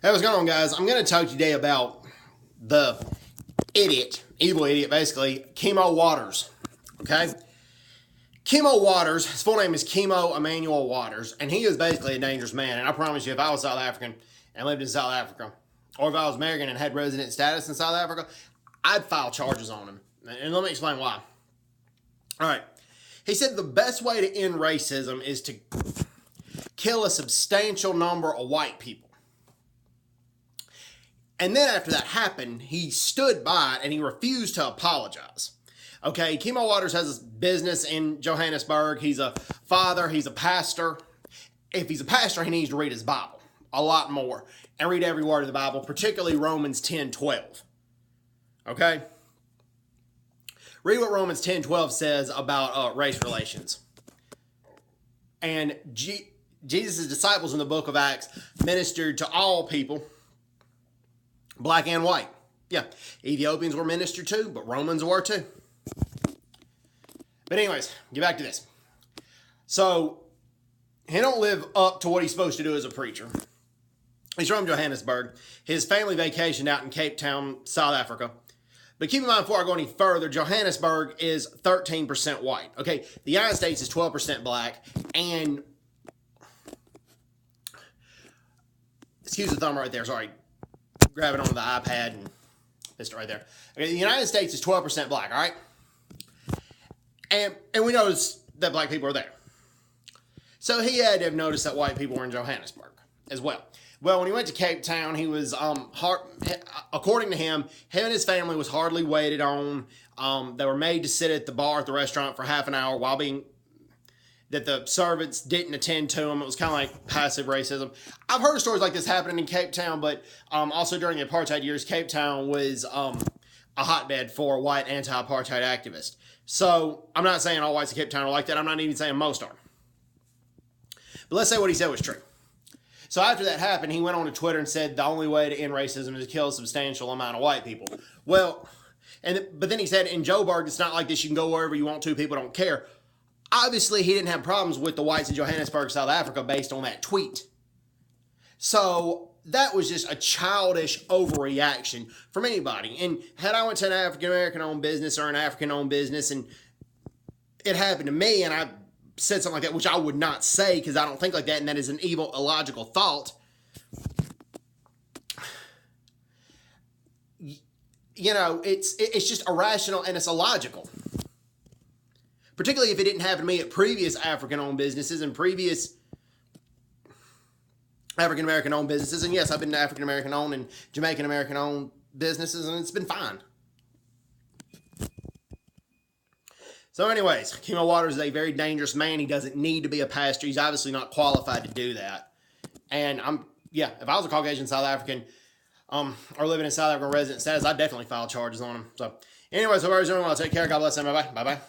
Hey, what's going on, guys? I'm going to talk today about the evil idiot, basically, Kemo Waters, okay? Kemo Waters, his full name is Kemo Emmanuel Waters, and he is basically a dangerous man. And I promise you, if I was South African and lived in South Africa, or if I was American and had resident status in South Africa, I'd file charges on him. And let me explain why. All right. He said the best way to end racism is to kill a substantial number of white people. And then after that happened, he stood by it and he refused to apologize. Okay, Kemo Waters has a business in Johannesburg. He's a father. He's a pastor. If he's a pastor, he needs to read his Bible a lot more and read every word of the Bible, particularly Romans 10:12. Okay? Read what Romans 10:12 says about race relations. And Jesus' disciples in the book of Acts ministered to all people, black and white. Yeah, Ethiopians were ministered to, but Romans were too. But anyways, get back to this. So, he don't live up to what he's supposed to do as a preacher. He's from Johannesburg. His family vacationed out in Cape Town, South Africa. But keep in mind, before I go any further, Johannesburg is 13% white. Okay, the United States is 12% black, and excuse the thumb right there, sorry. Grab it onto the iPad and missed it right there. Okay, the United States is 12% black, all right? And we noticed that black people are there. So he had to have noticed that white people were in Johannesburg as well. Well, when he went to Cape Town, he was, according to him and his family was hardly waited on. They were made to sit at the bar at the restaurant for half an hour while that the servants didn't attend to them. It was kind of like passive racism. I've heard of stories like this happening in Cape Town, but also during the apartheid years, Cape Town was a hotbed for white anti-apartheid activists. So I'm not saying all whites in Cape Town are like that. I'm not even saying most are. But let's say what he said was true. So after that happened, he went on to Twitter and said the only way to end racism is to kill a substantial amount of white people. Well, but then he said in Joburg, it's not like this. You can go wherever you want to. People don't care. Obviously, he didn't have problems with the whites in Johannesburg, South Africa, based on that tweet. So that was just a childish overreaction from anybody. And had I went to an African-American-owned business or an African-owned business and it happened to me and I said something like that, which I would not say because I don't think like that, and that is an evil, illogical thought, you know, it's just irrational and it's illogical. Particularly if it didn't happen to me at previous African-owned businesses and previous African-American-owned businesses. And yes, I've been to African-American-owned and Jamaican-American-owned businesses, and it's been fine. So anyways, Kemo Waters is a very dangerous man. He doesn't need to be a pastor. He's obviously not qualified to do that. And if I was a Caucasian South African or living in South African resident status, I'd definitely file charges on him. So anyways, hope everyone's doing well. Take care. God bless them. Bye-bye. Bye-bye.